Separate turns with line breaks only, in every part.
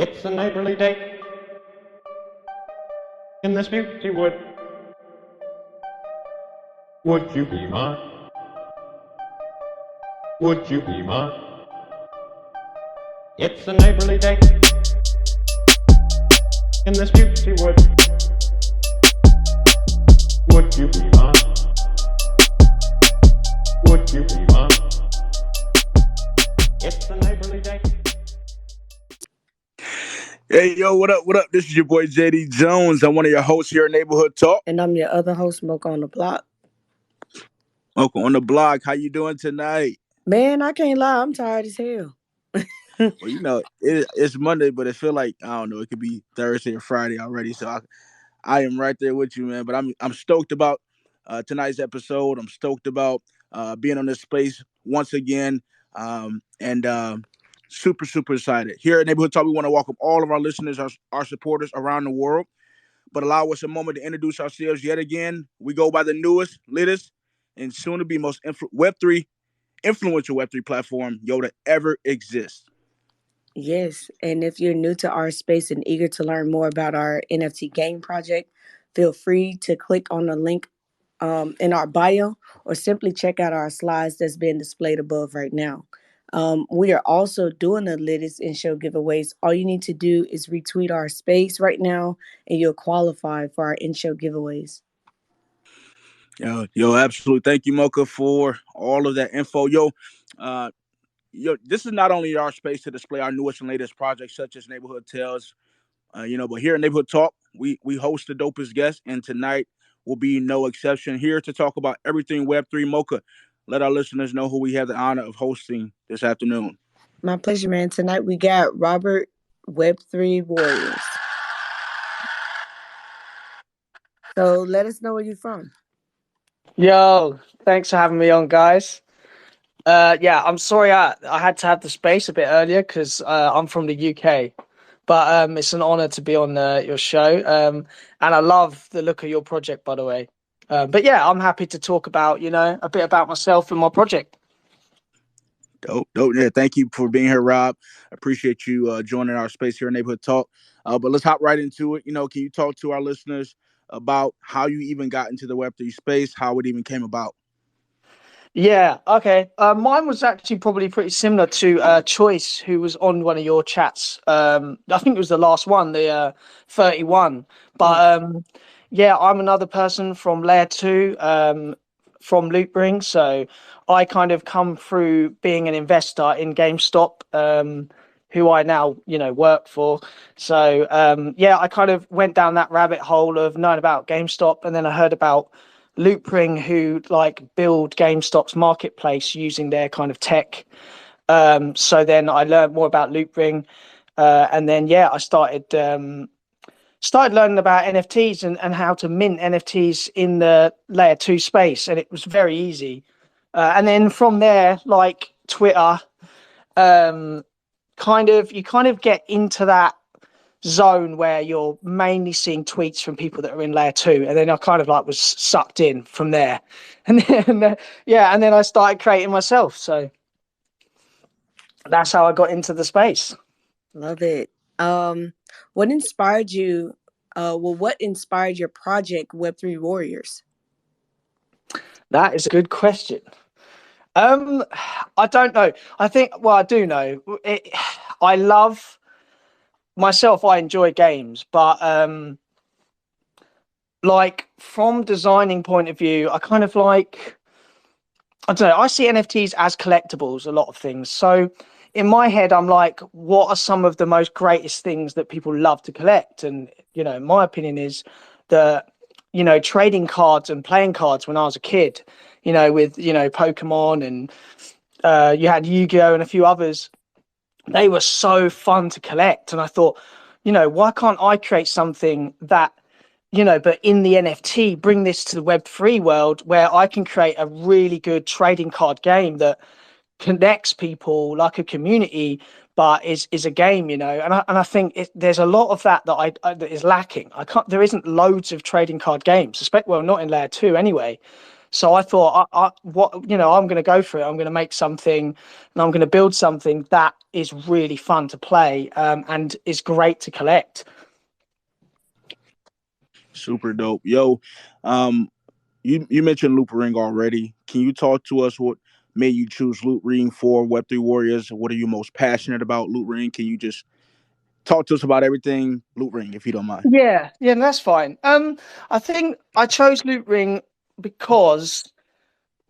It's a neighborly day in this beauty wood. Would you be mine? Would you be mine? It's a neighborly day in this beauty wood. Would you be mine? Would you be mine? It's a neighborly day.
Hey, yo, what up? What up? This is your boy JD Jones. I'm one of your hosts here at Neighborhood Talk.
And I'm your other host, Mocca on the block.
Mocca on the block. How you doing tonight?
Man, I can't lie. I'm tired as hell.
Well, you know, it's Monday, but it feel like, I don't know, it could be Thursday or Friday already. So I am right there with you, man. But I'm stoked about tonight's episode. I'm stoked about being on this space once again. And super, super excited. Here at Neighborhood Talk, we want to welcome all of our listeners, our supporters around the world. But allow us a moment to introduce ourselves yet again. We go by the newest, latest, and soon to be most Web3 influential Web3 platform Yoda ever exists.
Yes, and if you're new to our space and eager to learn more about our NFT game project, feel free to click on the link in our bio or simply check out our slides that's being displayed above right now. We are also doing the latest in show giveaways. All you need to do is retweet our space right now and you'll qualify for our in-show giveaways.
Yo, absolutely. Thank you, Mocca, for all of that info. Yo, this is not only our space to display our newest and latest projects, such as Neighborhood Tales, but here at Neighborhood Talk, we host the dopest guests, and tonight will be no exception. Here to talk about everything Web3. Mocca, let our listeners know who we have the honor of hosting this afternoon.
My pleasure, man. Tonight we got Robert, Web3 Warriors. So let us know where you're from.
Yo, thanks for having me on, guys. I'm sorry I had to have the space a bit earlier because I'm from the UK. But it's an honor to be on your show. And I love the look of your project, by the way. But yeah, I'm happy to talk about, a bit about myself and my project.
Dope. Yeah, thank you for being here, Rob. Appreciate you joining our space here in Neighborhood Talk. But let's hop right into it. Can you talk to our listeners about how you even got into the Web3 space, how it even came about?
Yeah, okay. Mine was actually probably pretty similar to Choice, who was on one of your chats. I think it was the last one, the 31. But I'm another person from Layer 2, from Loopring. So I kind of come through being an investor in GameStop, who I now, work for. So, I kind of went down that rabbit hole of knowing about GameStop, and then I heard about Loopring, who build GameStop's marketplace using their kind of tech. So then I learned more about Loopring, and then I started learning about NFTs and how to mint NFTs in the Layer 2 space, and it was very easy. And then from there, like Twitter, you kind of get into that zone where you're mainly seeing tweets from people that are in Layer 2, and then I kind of was sucked in from there, and then I started creating myself. So that's how I got into the space.
Love it. What inspired you? What inspired your project Web3 Warriors?
That is a good question. I don't know. I do know. I love myself. I enjoy games, but from designing point of view, I kind of I don't know. I see NFTs as collectibles, a lot of things. So in my head, I'm like, what are some of the most greatest things that people love to collect? And, my opinion is that, trading cards and playing cards when I was a kid, with, Pokemon and you had Yu-Gi-Oh! And a few others, they were so fun to collect. And I thought, why can't I create something that, but in the NFT, bring this to the Web3 world where I can create a really good trading card game that connects people like a community, but is a game, and I think there's a lot of that is lacking. There isn't loads of trading card games, not in Layer 2 anyway. So I thought, I'm going to go for it. I'm going to make something, and I'm going to build something that is really fun to play, and is great to collect.
Super dope. Yo, um, you mentioned Loop Ring already. Can you talk to us what made you choose Loop Ring for Web3 Warriors? What are you most passionate about Loop Ring? Can you just talk to us about everything Loop Ring, if you don't mind?
Yeah, that's fine. I think I chose Loop Ring because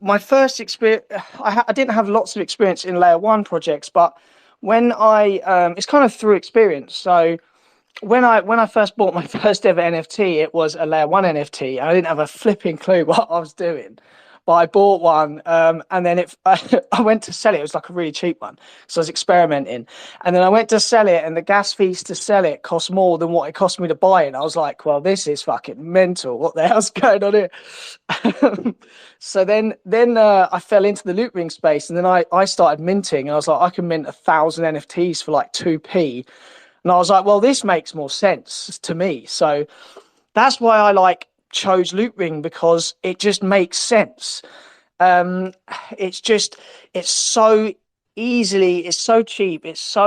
my first experience, I didn't have lots of experience in layer one projects, but when it's kind of through experience. So when I first bought my first ever NFT, it was a layer one NFT. I didn't have a flipping clue what I was doing, but I bought one, and then I went to sell it. It was like a really cheap one, so I was experimenting, and then I went to sell it, and the gas fees to sell it cost more than what it cost me to buy it. And I was like, well, this is fucking mental. What the hell's going on here? So then I fell into the Loop Ring space, and then I started minting, and I was like, I can mint 1,000 NFTs for like 2p. And I was like, well, this makes more sense to me. So that's why I chose Loop Ring, because it just makes sense. It's so it's so cheap. It's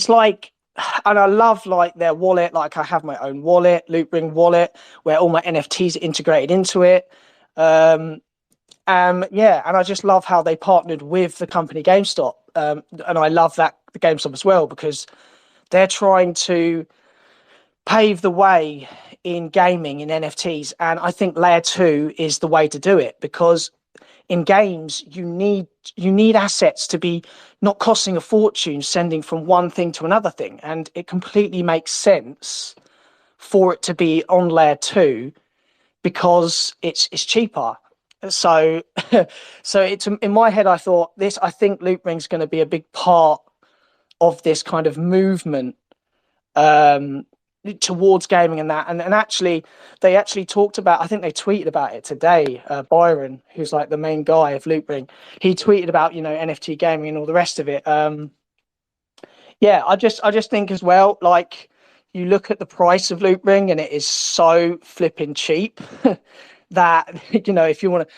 like, and I love their wallet. Like I have my own wallet, Loop Ring wallet, where all my NFTs are integrated into it. Yeah, and I just love how they partnered with the company GameStop. And I love that the GameStop as well, because they're trying to pave the way in gaming in NFTs, and I think layer 2 is the way to do it, because in games you need assets to be not costing a fortune sending from one thing to another thing, and it completely makes sense for it to be on layer 2 because it's cheaper. So so it's in my head, I think Loop Ring's going to be a big part of this kind of movement towards gaming and that. And actually, they actually talked about, I think they tweeted about it today. Byron, who's like the main guy of Loop Ring, he tweeted about, NFT gaming and all the rest of it. Yeah, I just think as well, like, you look at the price of Loop Ring and it is so flipping cheap that, if you want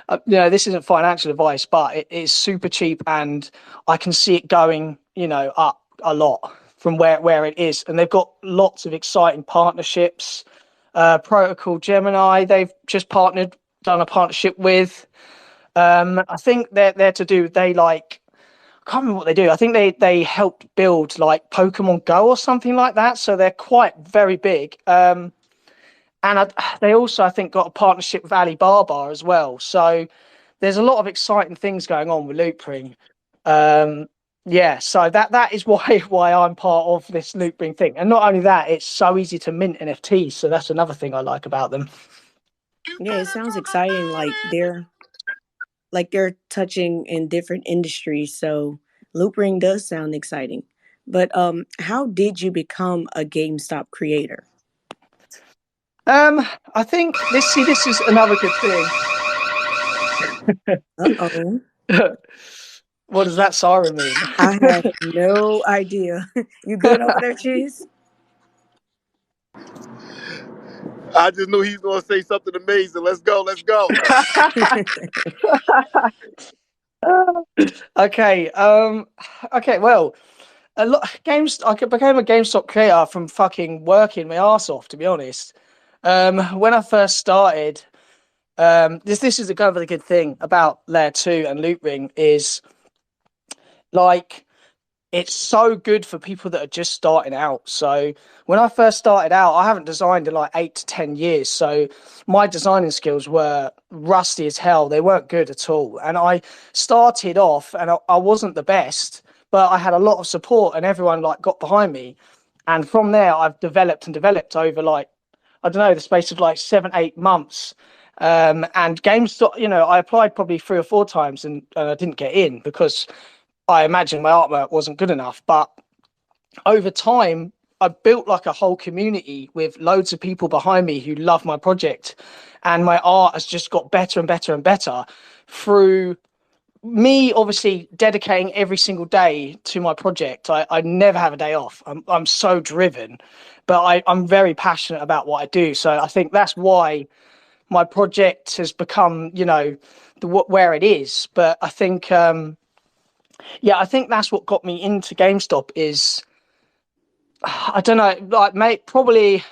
to, this isn't financial advice, but it is super cheap, and I can see it going, up a lot from where it is. And they've got lots of exciting partnerships. Protocol Gemini, they've just done a partnership with. I think they're to do, I can't remember what they do. I think they helped build like Pokemon Go or something like that. So they're quite very big. And they also, I think, got a partnership with Alibaba as well. So there's a lot of exciting things going on with Loop Ring. Yeah, so that is why I'm part of this Loop Ring thing. And not only that, it's so easy to mint NFTs. So that's another thing I like about them.
Yeah, it sounds exciting. Like they're touching in different industries. So Loop Ring does sound exciting. But how did you become a GameStop creator?
I think this is another good thing.
Uh-oh.
What does that siren mean?
I have no idea. You good over there, Cheese?
I just knew he was going to say something amazing. Let's go. Let's go.
Okay. Okay. Well, I became a GameStop creator from fucking working my ass off, to be honest. When I first started, this is a kind of a good thing about Layer 2 and Loop Ring is, like, it's so good for people that are just starting out. So when I first started out, I haven't designed in like 8 to 10 years. So my designing skills were rusty as hell. They weren't good at all. And I started off and I wasn't the best, but I had a lot of support and everyone like got behind me. And from there, I've developed over like, I don't know, the space of like 7, 8 months. And GameStop, I applied probably 3 or 4 times and I didn't get in because I imagine my artwork wasn't good enough. But over time, I built like a whole community with loads of people behind me who love my project. And my art has just got better and better and better through me obviously dedicating every single day to my project. I never have a day off. I'm so driven, but I'm very passionate about what I do. So I think that's why my project has become, where it is. But I think, I think that's what got me into GameStop is, I don't know, like, mate, probably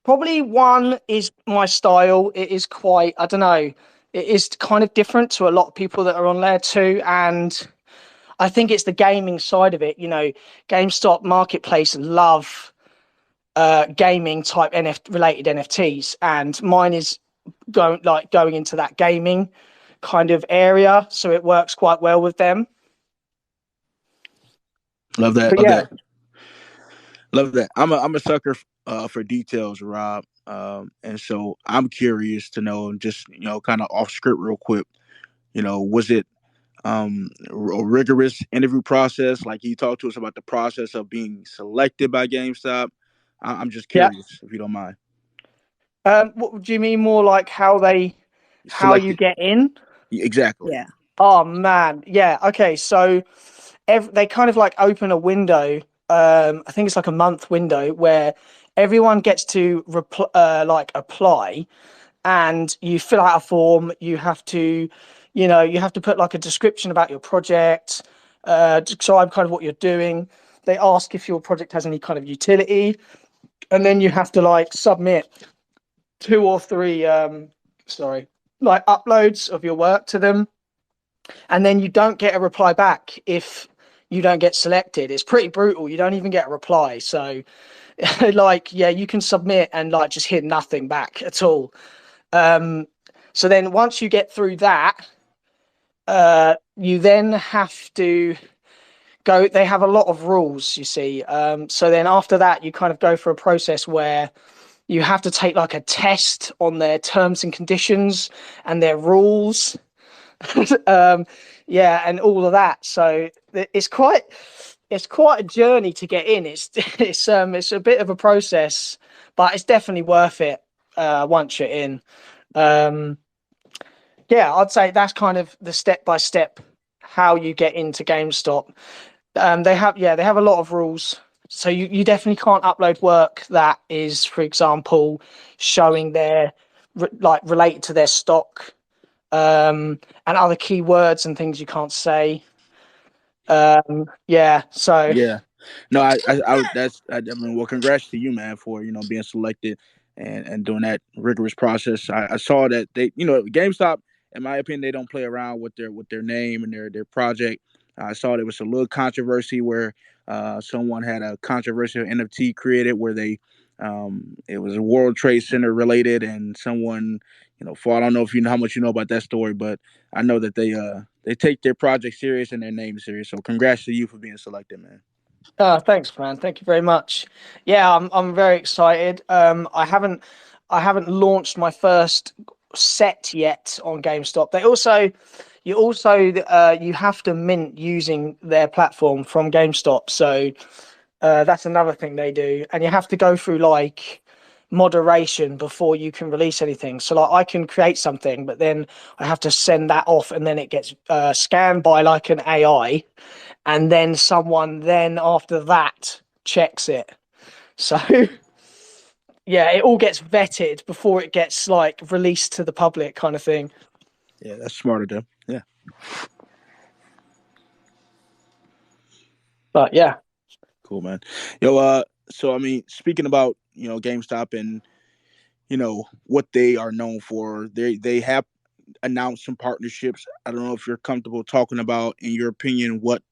one is my style. It is quite, I don't know, it is kind of different to a lot of people that are on there too. And I think it's the gaming side of it. GameStop Marketplace love gaming type related NFTs, and mine is going into that gaming kind of area, so it works quite well with them.
Love that.
But
Love
yeah,
that. Love that. I'm a sucker for details, Rob. And so I'm curious to know, just kind of off script, real quick. Was it a rigorous interview process? Like, you talked to us about the process of being selected by GameStop. I'm just
yeah.
curious, if you don't mind.
What do you mean, more like how you
Selected,
get in?
exactly.
Yeah.
Oh man, yeah. Okay, so they kind of like open a window. I think it's like a month window where everyone gets to apply, and you fill out a form. You have to, put like a description about your project, describe kind of what you're doing. They ask if your project has any kind of utility, and then you have to like submit 2 or 3, like uploads of your work to them, and then you don't get a reply back if you don't get selected. It's pretty brutal. You don't even get a reply. So you can submit and like just hear nothing back at all. So then once you get through that, you then have to go. They have a lot of rules, you see. So then after that, you kind of go through a process where you have to take like a test on their terms and conditions and their rules. And all of that. So it's quite a journey to get in. It's a bit of a process, but it's definitely worth it once you're in. I'd say that's kind of the step by step how you get into GameStop. They have a lot of rules. So you definitely can't upload work that is, for example, showing their related to their stock, and other keywords and things you can't say. So
Yeah. No, I mean, well, congrats to you, man, for being selected and doing that rigorous process. I saw that they, GameStop, in my opinion, they don't play around with their name and their project. I saw there was a little controversy where someone had a controversial NFT created where it was a World Trade Center related, and someone, for I don't know if you know how much you know about that story, but I know that they take their project serious and their name serious. So congrats to you for being selected, man.
thanks, man. Thank you very much. Yeah, I'm very excited. I haven't launched my first set yet on GameStop. You have to mint using their platform from GameStop. So that's another thing they do, and you have to go through like moderation before you can release anything. So like I can create something, but then I have to send that off, and then it gets scanned by like an AI, and then someone then after that checks it. So it all gets vetted before it gets like released to the public, kind of thing.
Yeah, that's smarter though. Yeah.
But yeah.
Cool, man. So I mean, speaking about GameStop and what they are known for, they have announced some partnerships. I don't know if you're comfortable talking about, in your opinion, what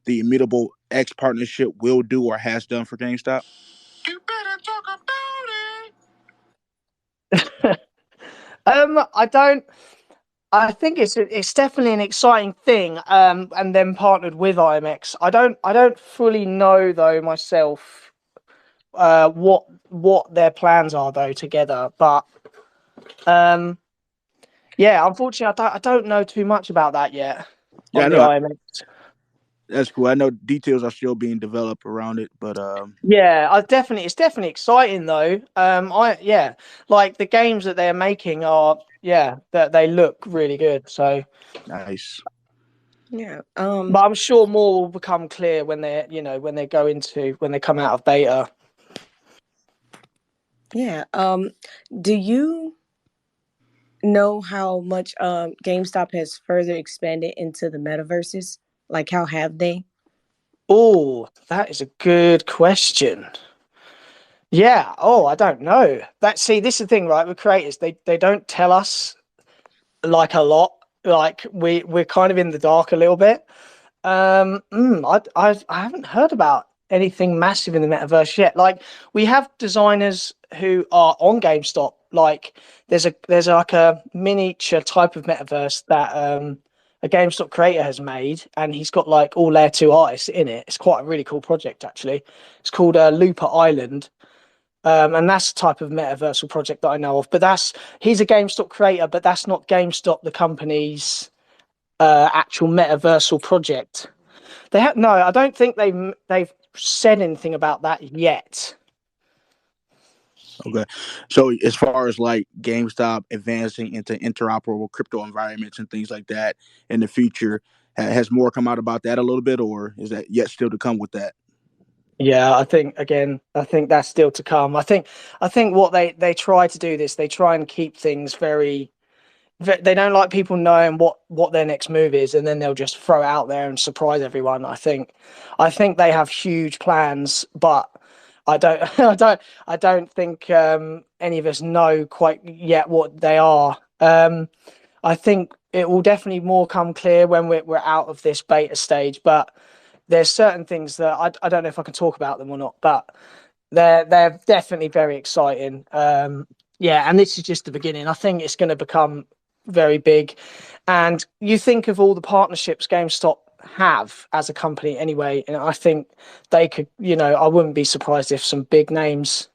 the Immutable X partnership will do or has done for GameStop.
You better talk about it.
I don't. I think it's definitely an exciting thing. And then partnered with IMX. I don't fully know though myself. What their plans are though together, but unfortunately, I don't know too much about that yet
Yeah, I
on the
know.
IMX.
That's cool. I know details are still being developed around it, but
It's definitely exciting though. Like the games that they're making are that they look really good. So
nice.
Yeah.
but I'm sure more will become clear when they come out of beta.
Yeah. Do you know how much GameStop has further expanded into the metaverses? Like, how have they?
Oh, that is a good question. Yeah. Oh, I don't know. This is the thing, right? With creators, they don't tell us like a lot. Like we're kind of in the dark a little bit. I haven't heard about anything massive in the metaverse yet. Like we have designers who are on GameStop. Like there's like a miniature type of metaverse that a GameStop creator has made, and he's got like all layer 2 artists in it. It's quite a really cool project actually. It's called Looper Island. And that's the type of metaversal project that I know of. But he's a GameStop creator, but that's not GameStop, the company's actual metaversal project. No, I don't think they've said anything about that yet.
Okay. So as far as like GameStop advancing into interoperable crypto environments and things like that in the future, has more come out about that a little bit, or is that yet still to come with that?
Yeah, I think that's still to come. I think what they try to do this, they try and keep things very. They don't like people knowing what their next move is, and then they'll just throw it out there and surprise everyone. I think they have huge plans, but I don't I don't think any of us know quite yet what they are. I think it will definitely more come clear when we're out of this beta stage, but there's certain things that I don't know if I can talk about them or not, but they're definitely very exciting. Yeah, and this is just the beginning. I think it's going to become very big, and you think of all the partnerships GameStop have as a company anyway, and I think they could, I wouldn't be surprised if some big names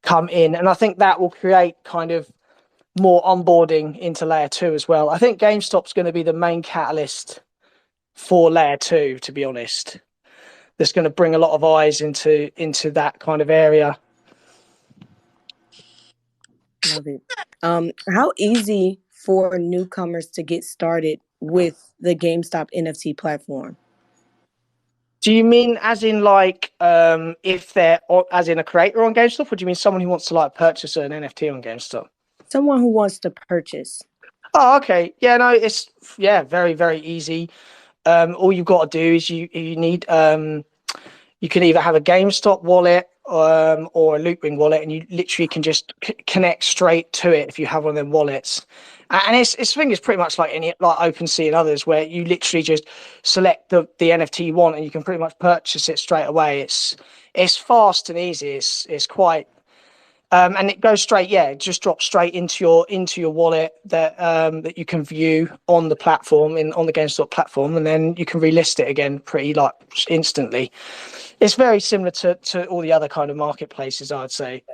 come in, and I think that will create kind of more onboarding into layer 2 as well. I think GameStop's going to be the main catalyst for layer 2, to be honest. That's going to bring a lot of eyes into that kind of area.
Love it. How easy for newcomers to get started with the GameStop NFT platform?
Do you mean as in like if they're as in a creator on GameStop, or do you mean someone who wants to like purchase an NFT on GameStop?
Someone who wants to purchase.
Oh, okay. Yeah, no, it's very, very easy. All you've got to do is you need you can either have a GameStop wallet or a Loopring wallet, and you literally can just connect straight to it if you have one of them wallets. And it's I think it's pretty much like any like OpenSea and others, where you literally just select the NFT you want, and you can pretty much purchase it straight away. It's fast and easy. It's quite and it goes straight. Yeah, it just drops straight into your wallet that you can view on the platform on the GameStop platform, and then you can relist it again pretty like instantly. It's very similar to all the other kind of marketplaces, I'd say.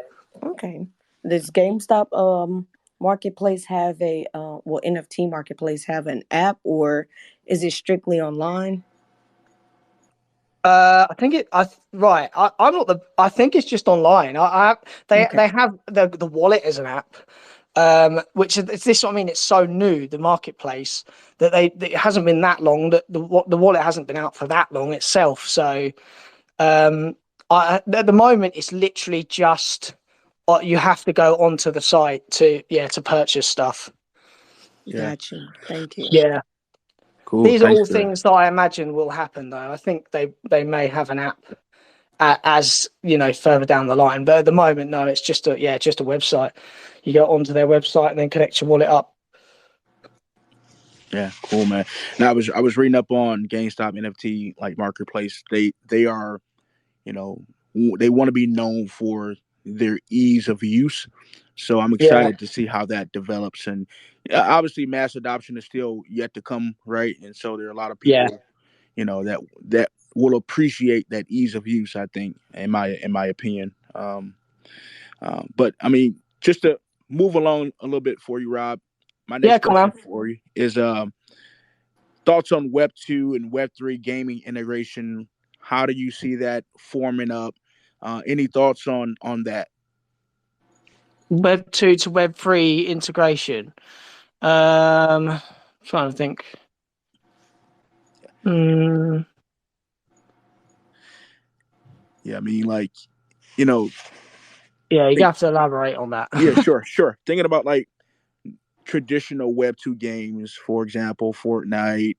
Okay. Does GameStop marketplace have NFT marketplace have an app, or is it strictly online?
I think it. Right. I'm not the. I think it's just online. They
Okay.
have the wallet as an app, which is this. What I mean, it's so new, the marketplace, that it hasn't been that long. That the wallet hasn't been out for that long itself. So, at the moment, it's literally just you have to go onto the site to purchase stuff.
Yeah.
Got you. Thank you.
Yeah.
Cool.
These are
Thanks
all
for that.
things that I imagine will happen, though. I think they may have an app as further down the line, but at the moment, no. It's just a website. You go onto their website and then connect your wallet up.
Yeah, cool, man. Now I was reading up on GameStop NFT like marketplace. They are, you know, they want to be known for their ease of use. So I'm
Yeah,
excited to see how that develops. And obviously, mass adoption is still yet to come, right? And so there are a lot of
yeah,
people, that will appreciate that ease of use. I think, in my opinion. But I mean, just to move along a little bit for you, Rob. My
yeah.
next
Come
question
on.
for you is thoughts on Web 2 and Web 3 gaming integration. How do you see that forming up? Any thoughts on that?
Web 2 to Web 3 integration. Trying to think.
Yeah, I mean, like, you know,
Yeah, you
think,
have to elaborate on that.
yeah, sure. Thinking about like traditional Web 2 games, for example, Fortnite.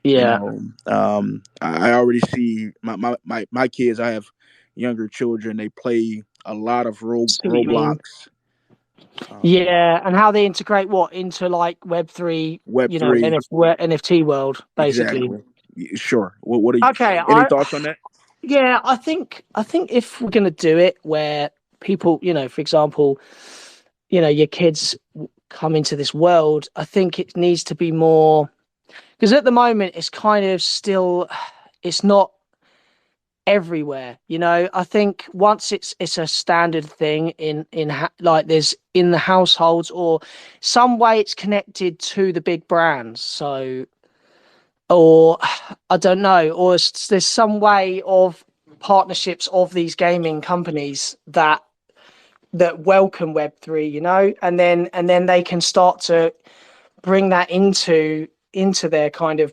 Yeah.
I already see my kids. I have younger children. They play a lot of
See what you mean.
Roblox, um,
Yeah, and how they integrate what into like Web3,
Web 3.
NFT world, basically.
Exactly. Sure. What are you,
Okay,
any thoughts on that?
yeah, I think if we're gonna do it where people, for example, your kids come into this world, I think it needs to be more because at the moment it's kind of still it's not everywhere. I think once it's a standard thing like there's in the households or some way it's connected to the big brands. So or I don't know, or there's some way of partnerships of these gaming companies that welcome Web3, and then they can start to bring that into their kind of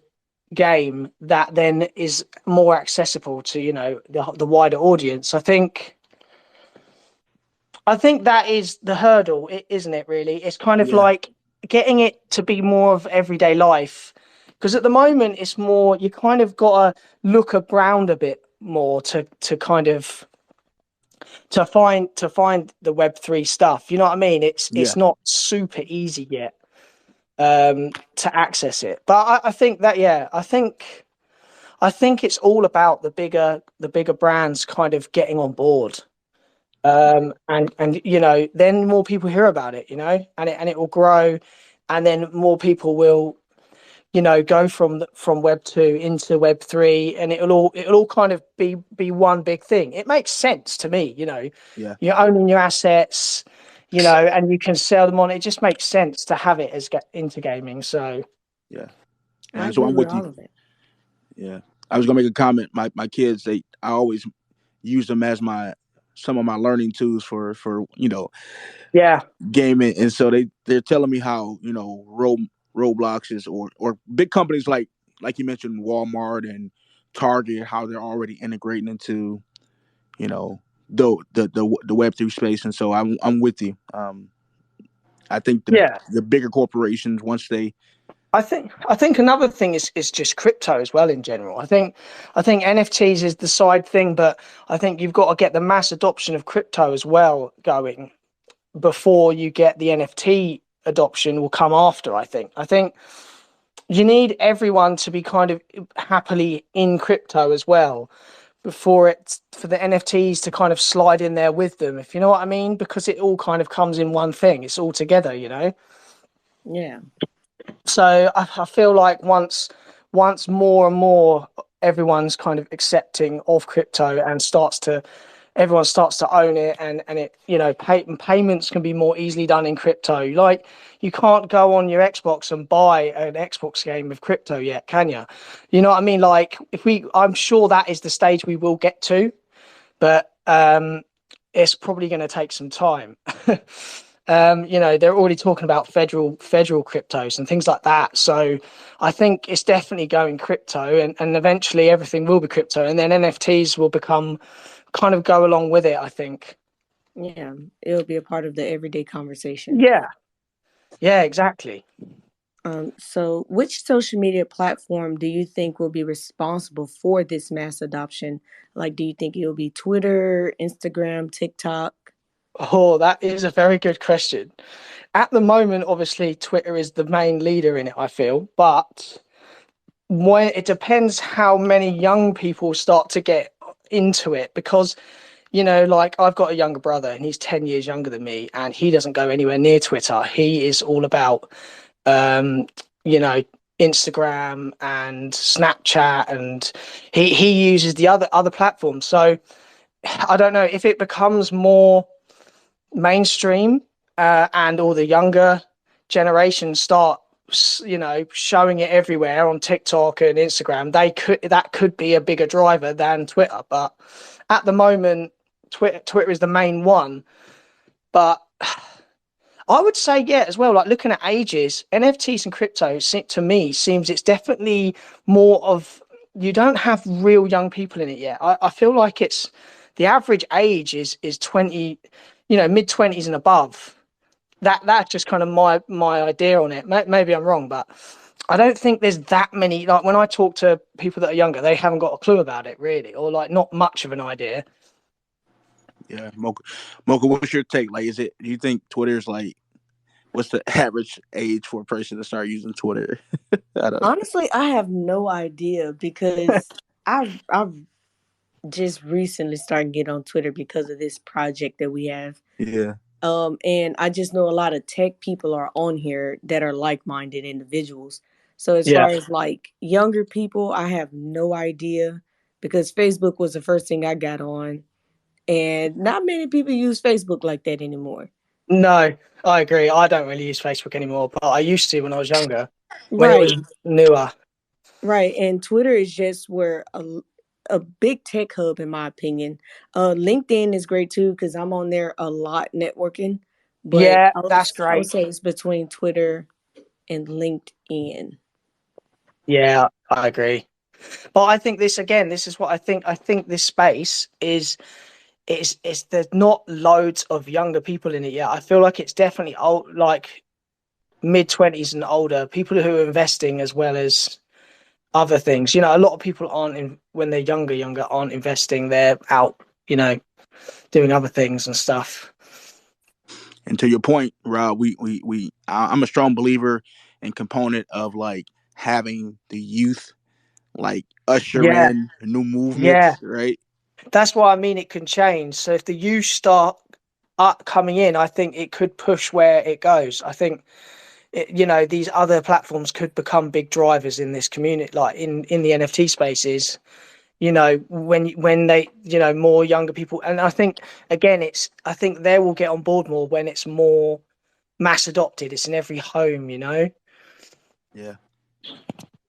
game that then is more accessible to the wider audience. I think that is the hurdle, isn't it? Really, it's kind of
Yeah.
like getting it to be more of everyday life, because at the moment it's more you kind of got to look around a bit more to kind of to find the Web3 stuff. You know what I mean? It's
Yeah.
it's not super easy yet to access it, but I think that yeah, I think it's all about the bigger brands kind of getting on board, and then more people hear about it, and it will grow, and then more people will go from Web 2 into Web 3, and it'll all kind of be one big thing. It makes sense to me.
Yeah.
You're owning your assets, and you can sell them on. It just makes sense to have it as get into gaming. So
Yeah.
I
So
agree
I'm
with
with you.
all of it.
Yeah. I was gonna make a comment. My kids, I always use them as some of my learning tools for
yeah,
gaming, and so they're telling me how Roblox is or big companies like you mentioned Walmart and Target, how they're already integrating into you know the Web 3 space, and so I'm with you. I think
yeah.
the bigger corporations, once they
I think another thing is just crypto as well in general. I think NFTs is the side thing, but I think you've got to get the mass adoption of crypto as well going before you get the NFT adoption will come after. I think you need everyone to be kind of happily in crypto as well before it's for the NFTs to kind of slide in there with them, if you know what I mean, because it all kind of comes in one thing. It's all together.
Yeah.
So I feel like once more and more everyone's kind of accepting of crypto and everyone starts to own it, and it payments can be more easily done in crypto. Like you can't go on your Xbox and buy an Xbox game with crypto yet, can you? You know what I mean? Like I'm sure that is the stage we will get to, but it's probably going to take some time. They're already talking about federal cryptos and things like that. So I think it's definitely going crypto, and eventually everything will be crypto, and then NFTs will become kind of go along with it, I think.
Yeah. It'll be a part of the everyday conversation.
Yeah. Yeah, exactly.
So which social media platform do you think will be responsible for this mass adoption? Like, do you think it'll be Twitter, Instagram, TikTok?
Oh, that is a very good question. At the moment, obviously, Twitter is the main leader in it, I feel, but when it depends how many young people start to get into it, because like I've got a younger brother and he's 10 years younger than me, and he doesn't go anywhere near Twitter. He is all about um you know Instagram and Snapchat, and he uses the other platforms. So I don't know if it becomes more mainstream, and all the younger generations start showing it everywhere on TikTok and Instagram. That could be a bigger driver than Twitter, but at the moment Twitter is the main one. But I would say, yeah, as well, like looking at ages, NFTs and crypto to me seems it's definitely more of, you don't have real young people in it yet. I feel like the average age is 20, mid 20s and above, that's just kind of my idea on it. Maybe I'm wrong, but I don't think there's that many. Like when I talk to people that are younger, they haven't got a clue about it really, or like not much of an idea.
Yeah, Mocha, what's your take? Like, do you think Twitter's like, what's the average age for a person to start using Twitter? I don't.
Honestly, I have no idea because I've just recently started getting on Twitter because of this project that we have.
Yeah.
And I just know a lot of tech people are on here that are like-minded individuals. So as
Yeah.
far as like younger people, I have no idea because Facebook was the first thing I got on, and not many people use Facebook like that anymore.
No, I agree. I don't really use Facebook anymore, but I used to when I was younger, when it
Right,
was newer.
right. And Twitter is just where a big tech hub, in my opinion. LinkedIn is great too because I'm on there a lot networking. But
Yeah,
I would,
that's
I would
great.
say it's between Twitter and LinkedIn.
Yeah, I agree. But I think this is what I think. I think this space is there's not loads of younger people in it yet. I feel like it's definitely old, like mid-20s and older people who are investing as well as other things. You know, a lot of people aren't in when they're younger aren't investing. They're out, you know, doing other things and stuff.
And to your point, Rob, I'm a strong believer and component of like having the youth like usher
Yeah,
in new
yeah.
movements, right?
That's why I mean it can change. So if the youth start up coming in, I think it could push where it goes. I think you know, these other platforms could become big drivers in this community, like in the NFT spaces. You know, when they, you know, more younger people, and I think again, I think they will get on board more when it's more mass adopted. It's in every home, you know.
Yeah.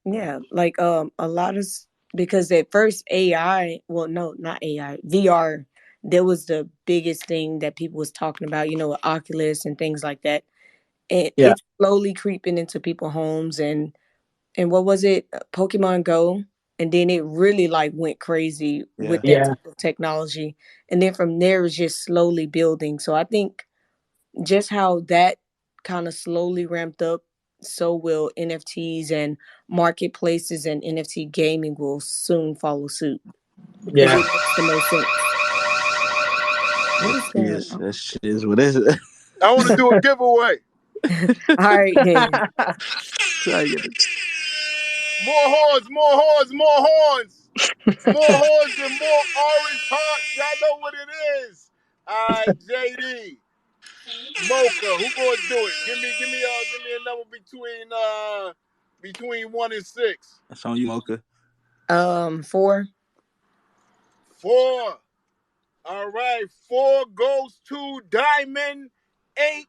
Yeah, like a lot of because at first AI, well, no, not AI, VR, that was the biggest thing that people was talking about, with Oculus and things like that. And
Yeah,
it's slowly creeping into people's homes and what was it? Pokemon Go. And then it really like went crazy
Yeah.
with that
yeah,
type of technology. And then from there it's just slowly building. So I think just how that kind of slowly ramped up, so will NFTs and marketplaces and NFT gaming will soon follow suit because
yeah.
it makes the most sense. What is going
Yes,
on?
that shit is what is it.
I want to do a giveaway.
All right, then.
Try to get it.
More horns, more horns, more horns. More horns and more orange hearts. Y'all know what it is. All right, JD. Mocha, who gonna do it? Give me a number between 1 and 6.
That's on you, Mocha.
4.
4. All right, 4 goes to Diamond Ape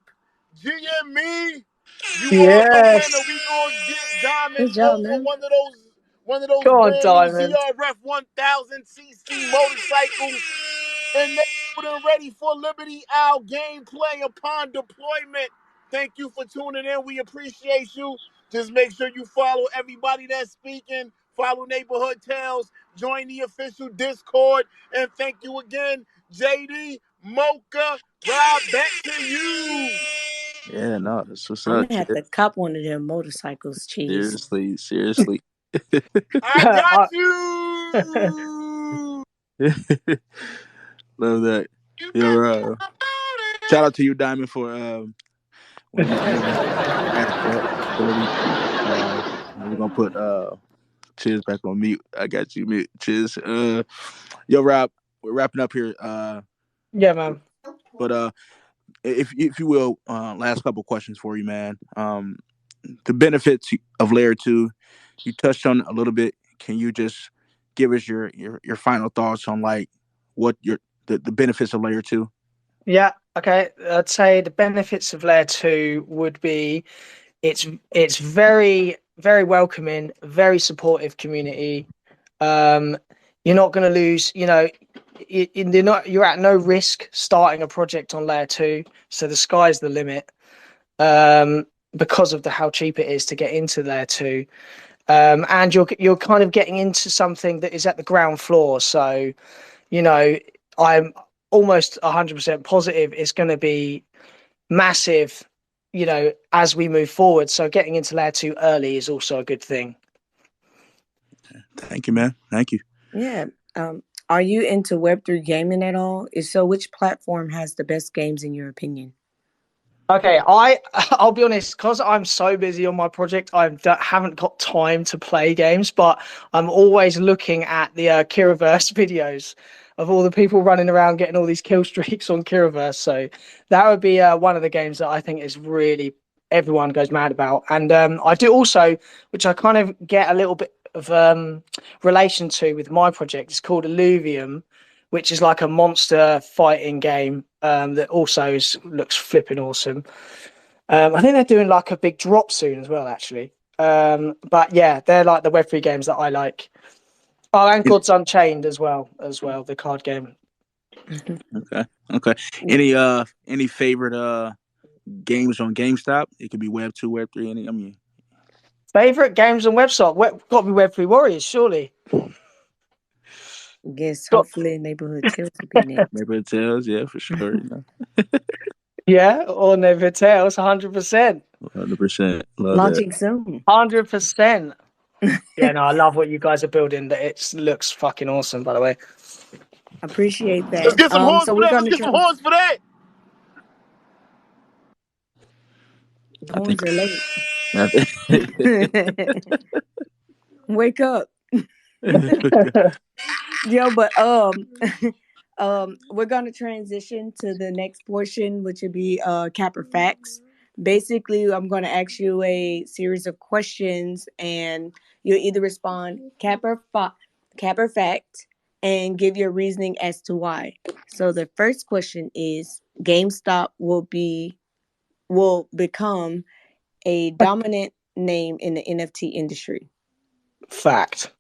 GME. You are the winner.
Yes.
We gonna get Diamond
Good job,
over
man.
one of those
Go on,
brand new
Diamond.
ZRF 1000cc motorcycles, enabled and ready for Liberty Owl gameplay upon deployment. Thank you for tuning in. We appreciate you. Just make sure you follow everybody that's speaking. Follow Neighborhood Tales. Join the official Discord. And thank you again, JD, Mocha, Rob. Back to you.
Yeah, no, that's what's
I'm
up,
gonna have
kid.
to cop one of them motorcycles, cheese.
Seriously, seriously.
I got you.
Love that. Yo, shout out to you, Diamond, for granting that ability. We're gonna put Chiz back on mute. I got you, mute, Chiz. Yo, Rob, we're wrapping up here.
Yeah, man.
But if you will, last couple questions for you, man. The benefits of layer 2, you touched on a little bit. Can you just give us your final thoughts on like what the benefits of layer 2?
Yeah. Okay. I'd say the benefits of layer 2 would be it's very very welcoming, very supportive community. Um, you're not going to lose. You know, you're at no risk starting a project on layer 2, so the sky's the limit. Because of how cheap it is to get into layer 2, and you're kind of getting into something that is at the ground floor. So, you know, I'm almost 100% positive it's going to be massive you know, as we move forward. So getting into layer 2 early is also a good thing.
Thank you, man. Thank you.
Yeah. Are you into Web3 gaming at all? If so, which platform has the best games in your opinion?
Okay, I'll be honest, because I'm so busy on my project, haven't got time to play games, but I'm always looking at the Kiraverse videos of all the people running around getting all these kill streaks on Kiraverse. So that would be one of the games that I think is really everyone goes mad about. And I do also, which I kind of get a little bit of relation to with my project, it's called Illuvium, which is like a monster fighting game that also looks flipping awesome. I think they're doing like a big drop soon as well, actually. But yeah, they're like the Web3 games that I like. Oh, and Gods Unchained as well, the card game.
Okay. Any favorite games on GameStop? It could be Web 2, Web 3, I mean,
Favorite games on website? Got to be Web3 Warriors, surely.
Guess hopefully Neighborhood Tales will be next.
Neighborhood Tales, yeah, for sure.
Yeah, or Neighborhood Tales, 100%.
100%. Love
Launching soon.
100%. Yeah, no, I love what you guys are building. It looks fucking awesome, by the way.
Appreciate that.
Let's get some horns
So
for
we're
that.
gonna
Let's get some horns for that.
Horns are late.
that.
Wake up. Yo, but we're gonna transition to the next portion, which would be Capper Facts. Basically, I'm gonna ask you a series of questions, and you'll either respond Capper Fact and give your reasoning as to why. So the first question is: GameStop will become a dominant name in the NFT industry.
Fact.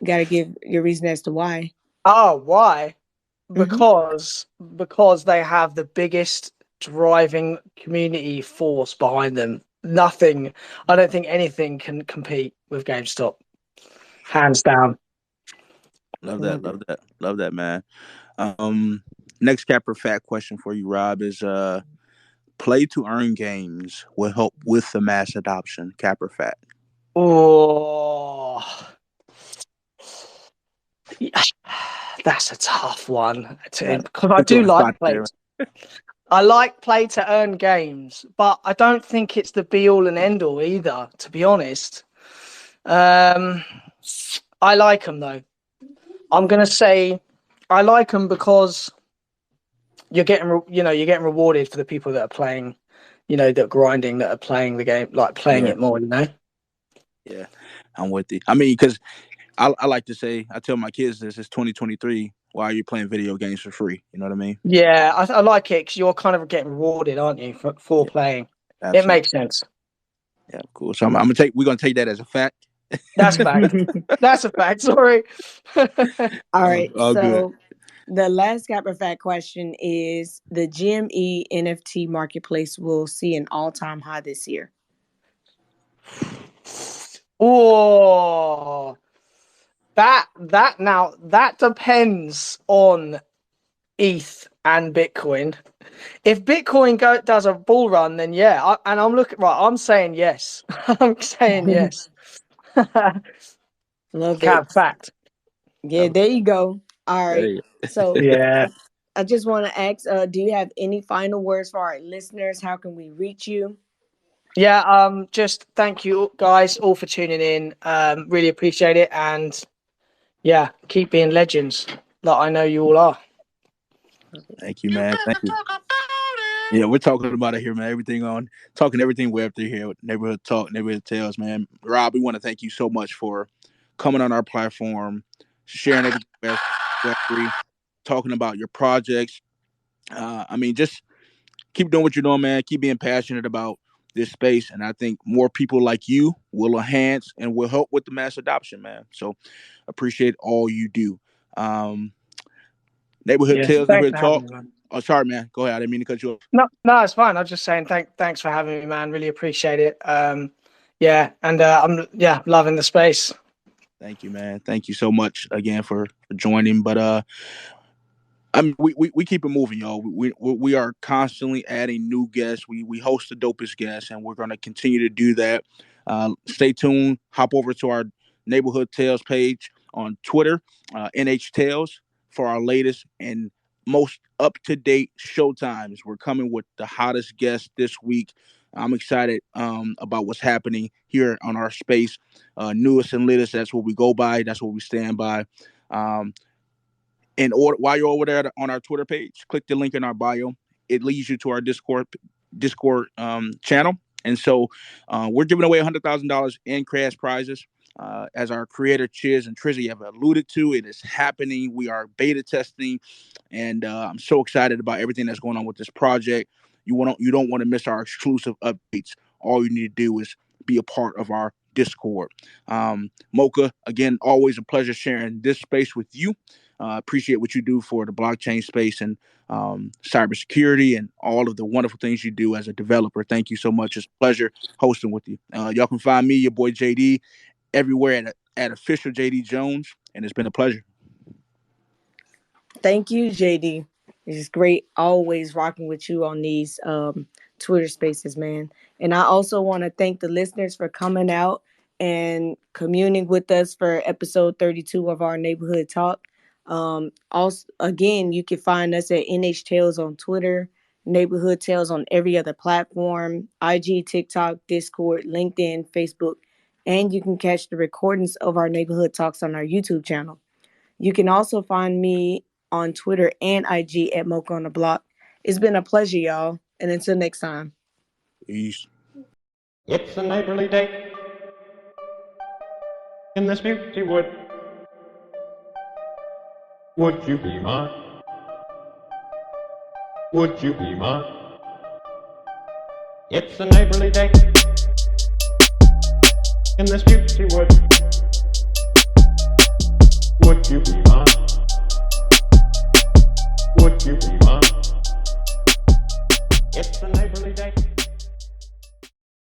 Got to give your reason as to why.
Oh, why? Because they have the biggest driving community force behind them. I don't think anything can compete with GameStop. Hands down.
Love that, man. Next Capper Fact question for you, Rob, is play to earn games will help with the mass adoption. Capper Fact.
Oh, that's a tough one because I do like play. I like play to earn games, but I don't think it's the be all and end all either. To be honest, I like them though. I'm gonna say I like them because you're getting rewarded for the people that are playing, that are grinding, that are playing the game, like playing it more.
Yeah, I'm with you. I mean, because I like to say, I tell my kids this: it's 2023. Why are you playing video games for free? You know what I mean?
Yeah, I like it because you're kind of getting rewarded, aren't you, for playing? Absolutely. It makes sense.
Yeah, cool. So we're gonna take that as a fact.
That's a fact. That's a fact. Sorry.
All right.
So
good. The last Capper Fact question is: the GME NFT marketplace will see an all-time high this year.
Oh, that depends on ETH and Bitcoin. If Bitcoin does a bull run, then yeah. I'm saying yes. I'm saying yes.
Love
Cap
it.
fact.
Yeah, there you go. All right. So
yeah,
I just want to ask: do you have any final words for our listeners? How can we reach you?
Yeah. Just thank you guys all for tuning in. Really appreciate it, and yeah, keep being legends that I know you all are.
Thank you, man. Thank you. Yeah, we're talking about it here, man. Everything Web3 here, Neighborhood Talk, Neighborhood Tales, man. Rob, we want to thank you so much for coming on our platform, sharing everything Web3, talking about your projects. I mean, just keep doing what you're doing, man. Keep being passionate about this space, and I think more people like you will enhance and will help with the mass adoption, man. So appreciate all you do. Neighborhood Tales, Neighborhood Talk. Oh, sorry, man. Go ahead. I didn't mean to cut you off.
No, it's fine. I'm just saying thanks for having me, man. Really appreciate it. Yeah, and I'm loving the space.
Thank you, man. Thank you so much again for joining. But I mean, we keep it moving, y'all. We are constantly adding new guests. We host the dopest guests, and we're going to continue to do that. Stay tuned. Hop over to our Neighborhood Tales page on Twitter, NH Tales, for our latest and most up to date showtimes. We're coming with the hottest guests this week. I'm excited about what's happening here on our space. Newest and latest. That's what we go by. That's what we stand by. Um, and while you're over there on our Twitter page, click the link in our bio. It leads you to our Discord channel. And so we're giving away $100,000 in cash prizes. As our creator Chiz and Trizzy have alluded to, it is happening. We are beta testing, and I'm so excited about everything that's going on with this project. You don't want to miss our exclusive updates. All you need to do is be a part of our Discord. Mocca, again, always a pleasure sharing this space with you. Appreciate what you do for the blockchain space and cybersecurity and all of the wonderful things you do as a developer. Thank you so much. It's a pleasure hosting with you. Y'all can find me, your boy JD, everywhere at official JD Jones, and it's been a pleasure.
Thank you, JD. It's great always rocking with you on these Twitter spaces, man. And I also want to thank the listeners for coming out and communing with us for episode 32 of our Neighborhood Talk. Also, again, you can find us at NH Tales on Twitter, Neighborhood Tales on every other platform, IG, TikTok, Discord, LinkedIn, Facebook, and you can catch the recordings of our Neighborhood Talks on our YouTube channel. You can also find me on Twitter and IG at Mocca on the Block. It's been a pleasure, y'all. And until next time.
Peace.
It's a neighborly day in this beauty wood. Would you be mine? Would you be mine? It's a neighborly day in this beauty wood. Would you be mine? Would you be mine? It's a neighborly day.